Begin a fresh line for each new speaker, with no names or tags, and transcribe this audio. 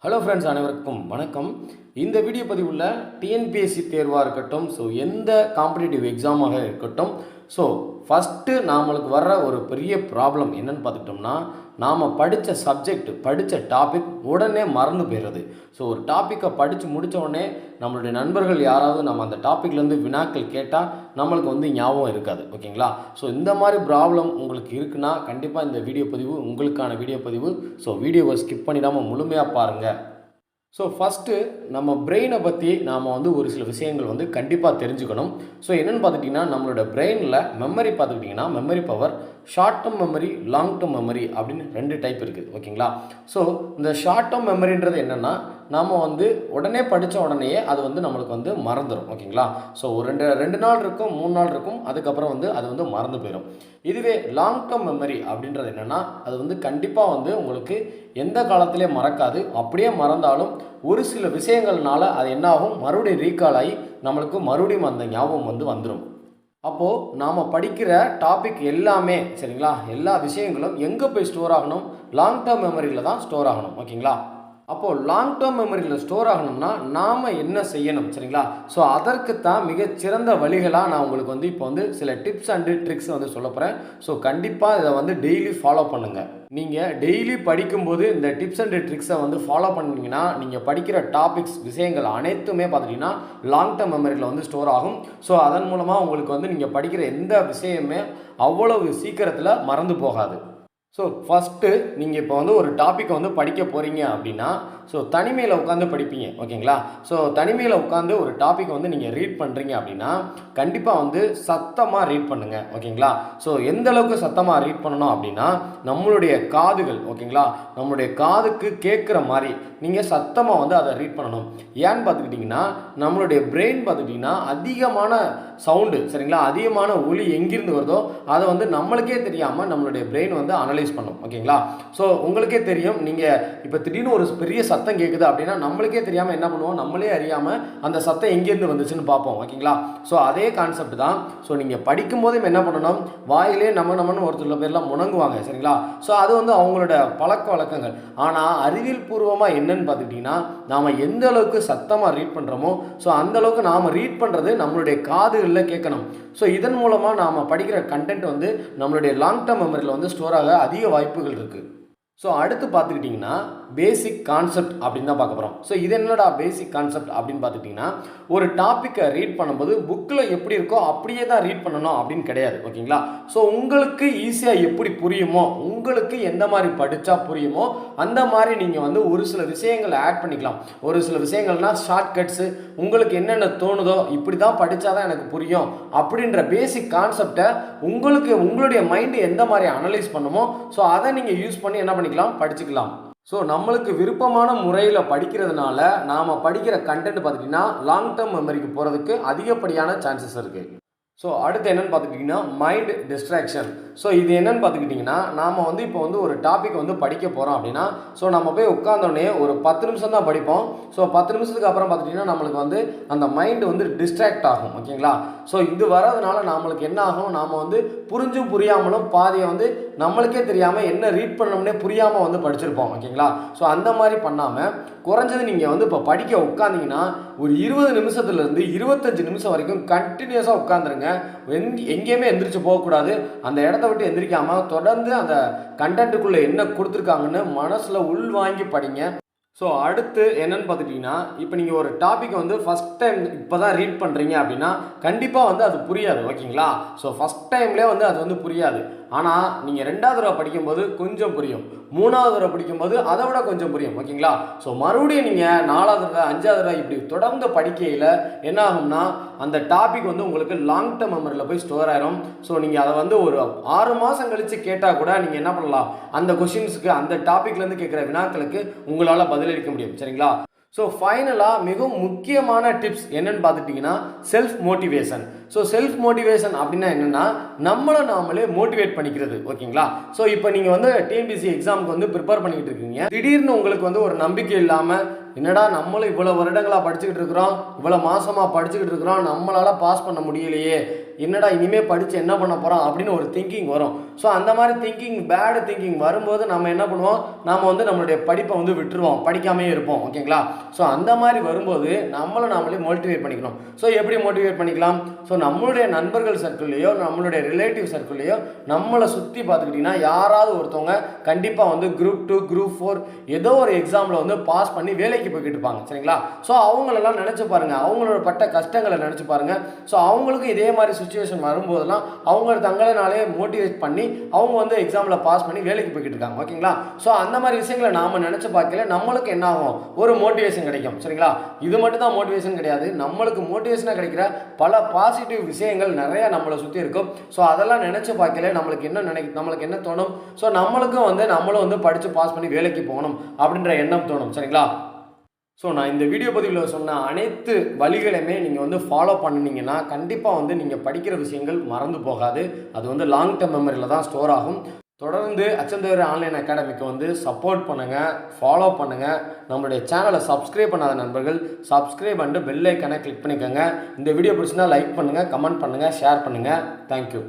Hello friends, அனைவருக்கும் வணக்கம். இந்த வீடியோ பதிவுள்ள டிஎன்பிஎஸ்சி தேர்வாக இருக்கட்டும், ஸோ எந்த காம்படிட்டிவ் எக்ஸாமாக இருக்கட்டும், ஸோ ஃபஸ்ட்டு நம்மளுக்கு வர்ற ஒரு பெரிய ப்ராப்ளம் என்னென்னு பார்த்துக்கிட்டோம்னா, நாம் படித்த சப்ஜெக்ட் படித்த டாபிக் உடனே மறந்து போயிடுறது. ஸோ ஒரு டாப்பிக்கை படித்து முடித்த உடனே நம்மளுடைய நண்பர்கள் யாராவது நம்ம அந்த டாப்பிக்லேருந்து வினாக்கள் கேட்டால் நம்மளுக்கு ஞாபகம் இருக்காது. ஓகேங்களா? ஸோ இந்த மாதிரி ப்ராப்ளம் உங்களுக்கு இருக்குன்னா கண்டிப்பாக இந்த வீடியோ பதிவு உங்களுக்கான வீடியோ பதிவு. ஸோ வீடியோவை ஸ்கிப் பண்ணிடாமல் முழுமையாக பாருங்கள். ஸோ ஃபஸ்ட்டு நம்ம பிரெயினை பற்றி நாம் ஒரு சில விஷயங்கள் கண்டிப்பாக தெரிஞ்சுக்கணும். ஸோ என்னென்னு பார்த்துக்கிட்டிங்கன்னா, நம்மளோட பிரெயினில் மெமரி பார்த்துக்கிட்டிங்கன்னா memory power short term memory, long term memory அப்படின்னு 2 டைப் இருக்குது. ஓகேங்களா? ஸோ இந்த ஷார்ட் டேர்ம் மெமரின்றது என்னென்னா, நாம் உடனே படித்த உடனேயே அது நம்மளுக்கு மறந்துடும். ஓகேங்களா? ஸோ ஒரு ரெண்டு நாள் இருக்கும், 3 நாள் இருக்கும், அதுக்கப்புறம் அது மறந்து போயிடும். இதுவே லாங் டேர்ம் மெமரி அப்படின்றது என்னென்னா, அது கண்டிப்பாக உங்களுக்கு எந்த காலத்திலே மறக்காது. அப்படியே மறந்தாலும் ஒரு சில விஷயங்கள்னால அது என்னாகும், மறுபடியும் ரீகால் ஆகி நம்மளுக்கு மறுபடியும் அந்த ஞாபகம் வந்துடும். அப்போது நாம் படிக்கிற டாபிக் எல்லாமே சரிங்களா, எல்லா விஷயங்களும் எங்கே போய் ஸ்டோர் ஆகணும், லாங் டேர்ம் மெமரியில் தான் ஸ்டோர் ஆகணும். ஓகேங்களா? அப்போது லாங் டேர்ம் மெமரியில் ஸ்டோர் ஆகணும்னா நாம் என்ன செய்யணும் சரிங்களா? ஸோ அதற்கு தான் மிகச்சிறந்த வழிகளாக நான் உங்களுக்கு இப்போ சில டிப்ஸ் அண்டு ட்ரிக்ஸ் சொல்ல போகிறேன். ஸோ கண்டிப்பாக இதை டெய்லி ஃபாலோ பண்ணுங்கள். நீங்கள் டெய்லி படிக்கும்போது இந்த டிப்ஸ் அண்டு ட்ரிக்ஸை ஃபாலோ பண்ணிங்கன்னா நீங்கள் படிக்கிற டாபிக்ஸ் விஷயங்கள் அனைத்துமே பார்த்துட்டிங்கன்னா லாங் டேர்ம் மெமரியில் ஸ்டோர் ஆகும். ஸோ அதன் மூலமாக உங்களுக்கு நீங்கள் படிக்கிற எந்த விஷயமே அவ்வளவு சீக்கிரத்தில் மறந்து போகாது. ஸோ ஃபஸ்ட்டு நீங்கள் இப்போ ஒரு டாப்பிக்கை படிக்க போகிறீங்க அப்படின்னா, ஸோ தனிமையில் உட்காந்து படிப்பீங்க. ஓகேங்களா? ஸோ தனிமையில் உட்காந்து ஒரு டாப்பிக்கை நீங்கள் ரீட் பண்ணுறீங்க அப்படின்னா கண்டிப்பாக சத்தமாக ரீட் பண்ணுங்கள். ஓகேங்களா? ஸோ எந்த அளவுக்கு சத்தமாக ரீட் பண்ணணும் அப்படின்னா, நம்மளுடைய காதுகள் ஓகேங்களா, நம்மளுடைய காதுக்கு கேட்குற மாதிரி நீங்கள் சத்தமாக அதை ரீட் பண்ணணும். ஏன்னு பார்த்துக்கிட்டிங்கன்னா, நம்மளுடைய பிரெயின் பார்த்துக்கிட்டிங்கன்னா அதிகமான சவுண்டு சரிங்களா, அதிகமான ஒலி எங்கிருந்து வருதோ அதை நம்மளுக்கே தெரியாமல் நம்மளுடைய பிரெயின் அனலைஸ் பண்ணும். ஓகேங்களா? ஸோ உங்களுக்கே தெரியும், நீங்கள் இப்போ திடீர்னு ஒரு பெரிய சத்தம் கேட்குது அப்படின்னா நம்மளுக்கே தெரியாமல் என்ன பண்ணுவோம், நம்மளே அறியாமல் அந்த சத்தம் எங்கேருந்து வந்துச்சுன்னு பார்ப்போம். ஓகேங்களா? ஸோ அதே கான்செப்ட் தான். ஸோ நீங்கள் படிக்கும்போதும் என்ன பண்ணணும், வாயிலே நம்மன்னு ஒரு சில பேர்லாம் முணங்குவாங்க சரிங்களா. ஸோ அது அவங்களோட பழக்க வழக்கங்கள். ஆனால் அறிவியல் பூர்வமாக என்னன்னு பார்த்துக்கிட்டிங்கன்னா, நாம் எந்த அளவுக்கு சத்தமாக ரீட் பண்ணுறோமோ ஸோ அந்த அளவுக்கு நாம் ரீட் பண்ணுறது நம்மளுடைய காதுகளில் கேட்கணும். ஸோ இதன் மூலமாக நாம் படிக்கிற கண்டென்ட் நம்மளுடைய லாங் டேர்ம் மெமரியில் ஸ்டோர் ஆக அதிக வாய்ப்புகள் இருக்குது. ஸோ அடுத்து பார்த்துக்கிட்டிங்கன்னா பேசிக் கான்செப்ட் அப்படின்னு தான் பார்க்க போகிறோம். ஸோ இது என்னடா பேசிக் கான்செப்ட் அப்படின்னு பார்த்துக்கிட்டிங்கன்னா, ஒரு டாப்பிக்கை ரீட் பண்ணும்போது புக்கில் எப்படி இருக்கோ அப்படியே தான் ரீட் பண்ணணும் அப்படின்னு கிடையாது. ஓகேங்களா? ஸோ உங்களுக்கு ஈஸியாக எப்படி புரியுமோ, உங்களுக்கு எந்த மாதிரி படித்தா புரியுமோ அந்த மாதிரி நீங்கள் ஒரு சில விஷயங்களை ஆட் பண்ணிக்கலாம். ஒரு சில விஷயங்கள்னால் ஷார்ட்கட்ஸு, உங்களுக்கு என்னென்ன தோணுதோ இப்படி தான் படித்தா தான் எனக்கு புரியும் அப்படின்ற பேசிக் கான்செப்டை உங்களுடைய மைண்டு எந்த மாதிரி அனலைஸ் பண்ணுமோ ஸோ அதை நீங்கள் யூஸ் பண்ணி என்ன பண்ணிக்கலாம், படிச்சுக்கலாம். ஸோ நம்மளுக்கு விருப்பமான முறையில் படிக்கிறதுனால நாம் படிக்கிற கண்டென்ட் பார்த்துட்டிங்கன்னா லாங் டேர்ம் மெமரிக்கு போகிறதுக்கு அதிகப்படியான சான்சஸ் இருக்குது. ஸோ அடுத்து என்னென்னு பார்த்துக்கிட்டிங்கன்னா மைண்ட் டிஸ்ட்ராக்ஷன். ஸோ இது என்னென்னு பார்த்துக்கிட்டிங்கன்னா, நாம் இப்போ ஒரு டாபிக் படிக்க போகிறோம் அப்படின்னா, ஸோ நம்ம போய் உட்காந்தோடனே ஒரு 10 நிமிஷம் தான் படிப்போம். ஸோ 10 நிமிஷத்துக்கு அப்புறம் பார்த்துட்டிங்கன்னா நம்மளுக்கு அந்த மைண்டு டிஸ்ட்ராக்ட் ஆகும். ஓகேங்களா? ஸோ இது வர்றதுனால நம்மளுக்கு என்ன ஆகும், நாம் புரிஞ்சும் புரியாமலும் பாதியை நம்மளுக்கே தெரியாமல் என்ன ரீட் பண்ணணும்னே புரியாமல் படிச்சிருப்போம். ஓகேங்களா? ஸோ அந்த மாதிரி பண்ணாமல் குறைஞ்சது நீங்கள் இப்போ படிக்க உட்காந்திங்கன்னா ஒரு 20 நிமிஷத்துலேருந்து 25 நிமிஷம் வரைக்கும் கண்டினியூஸாக உட்காந்துருங்க. எங்கேயுமே எந்திரிச்சு போகக்கூடாது. அந்த இடத்த விட்டு எந்திரிக்காமல் தொடர்ந்து அந்த கண்டென்ட்டுக்குள்ளே என்ன கொடுத்துருக்காங்கன்னு மனசில் உள்வாங்கி படிங்க. ஸோ அடுத்து என்னென்னு பார்த்துட்டிங்கன்னா, இப்போ நீங்கள் ஒரு டாப்பிக்கை ஃபஸ்ட் டைம் இப்போ தான் ரீட் பண்ணுறீங்க அப்படின்னா கண்டிப்பாக அது புரியாது. ஓகேங்களா? ஸோ ஃபஸ்ட் டைம்லேயே அது புரியாது. ஆனால் நீங்கள் 2வது தடவை படிக்கும்போது கொஞ்சம் புரியும், 3வது தடவை படிக்கும்போது அதை விட கொஞ்சம் புரியும். ஓகேங்களா? ஸோ மறுபடியும் நீங்கள் 4வது தடவை 5வது தடவை இப்படி தொடர்ந்து படிக்கையில் என்ன ஆகும்னா அந்த டாபிக் உங்களுக்கு லாங் டேர்ம் மெமரியில் போய் ஸ்டோர் ஆயிரும். ஸோ நீங்கள் அதை ஒரு 6 மாதம் கழித்து கேட்டால் கூட நீங்கள் என்ன பண்ணலாம், அந்த கொஷின்ஸுக்கு அந்த டாப்பிக்லேருந்து கேட்குற வினாக்களுக்கு உங்களால் பதிலளிக்க முடியும். சரிங்களா? ஸோ ஃபைனலாக மிகவும் முக்கியமான டிப்ஸ் என்னென்னு பார்த்துட்டிங்கன்னா self motivation. So self motivation அப்படின்னா என்னென்னா, நம்மளை நாமளே மோட்டிவேட் பண்ணிக்கிறது. ஓகேங்களா? ஸோ இப்போ நீங்கள் டிஎன்பிஎஸ்சி எக்ஸாமுக்கு ப்ரிப்பேர் பண்ணிக்கிட்டு இருக்கீங்க. திடீர்னு உங்களுக்கு ஒரு நம்பிக்கை இல்லாமல், என்னடா நம்மளும் இவ்வளோ வருடங்களாக படிச்சுக்கிட்டு இருக்கிறோம், இவ்வளோ மாதமாக படிச்சுக்கிட்டு இருக்கிறோம், நம்மளால் பாஸ் பண்ண முடியலையே, என்னடா இனிமேல் படித்து என்ன பண்ண போகிறோம் அப்படின்னு ஒரு திங்கிங் வரும். ஸோ அந்த மாதிரி திங்கிங் பேடு திங்கிங் வரும்போது நம்ம என்ன பண்ணுவோம், நம்ம வந்து நம்மளுடைய படிப்பை வந்து விட்டுருவோம், படிக்காமே இருப்போம். ஓகேங்களா? ஸோ அந்த மாதிரி வரும்போது நம்மளே மோட்டிவேட் பண்ணிக்கணும். ஸோ எப்படி மோட்டிவேட் பண்ணிக்கலாம்? ஸோ நம்மளுடைய நண்பர்கள் சர்க்கிள்லையோ நம்மளுடைய ரிலேட்டிவ் சர்க்கிள்லையோ நம்மளை சுற்றி பார்த்துக்கிட்டிங்கன்னா யாராவது ஒருத்தவங்க கண்டிப்பாக வந்து குரூப் 2 குரூப் 4 ஏதோ ஒரு எக்ஸாமில் வந்து பாஸ் பண்ணி வேலைக்கு போய்கிட்டு இருப்பாங்க. சரிங்களா? ஸோ அவங்களெல்லாம் நினச்சி பாருங்கள், அவங்களோட பட்ட கஷ்டங்களை நினச்சி பாருங்கள். ஸோ அவங்களுக்கும் இதே மாதிரி சுச்சுவேஷன் வரும்போதெல்லாம் அவங்க தங்களைனாலே மோட்டிவேட் பண்ணி அவங்க வந்து எக்ஸாமில் பாஸ் பண்ணி வேலைக்கு போய்கிட்டு இருக்காங்க. ஓகேங்களா? ஸோ அந்த மாதிரி விஷயங்களை நாம் நினச்சி பார்க்கல நம்மளுக்கு என்ன ஆகும், ஒரு மோட்டிவேஷன் கிடைக்கும். சரிங்களா? இது மட்டும் தான் மோட்டிவேஷன் கிடையாது, நம்மளுக்கு மோட்டிவேஷனாக கிடைக்கிற பல பாசிட்டிவ் விஷயங்கள் நிறையா நம்மளை சுற்றி இருக்கும். ஸோ அதெல்லாம் நினச்சி பார்க்கல நம்மளுக்கு என்ன தோணும், ஸோ நம்மளுக்கும் வந்து நம்மளும் வந்து படித்து பாஸ் பண்ணி வேலைக்கு போகணும் அப்படின்ற எண்ணம் தோணும். சரிங்களா? ஸோ நான் இந்த வீடியோ பதிவில் சொன்ன அனைத்து வழிகளையுமே நீங்கள் வந்து ஃபாலோ பண்ணினீங்கன்னா கண்டிப்பாக வந்து நீங்கள் படிக்கிற விஷயங்கள் மறந்து போகாது. அது வந்து லாங் டேர்ம் மெமரியில் தான் ஸ்டோர் ஆகும். தொடர்ந்து அச்சம் தவிர ஆன்லைன் அகாடமிக்கு வந்து சப்போர்ட் பண்ணுங்கள், ஃபாலோ பண்ணுங்கள். நம்மளுடைய சேனலை சப்ஸ்கிரைப் பண்ணாத நண்பர்கள் சப்ஸ்கிரைப் பண்ணிட்டு பெல் ஐக்கானை கிளிக் பண்ணிக்கோங்க. இந்த வீடியோ பிடிச்சிருந்தா லைக் பண்ணுங்கள், கமெண்ட் பண்ணுங்கள், ஷேர் பண்ணுங்கள். தேங்க்யூ.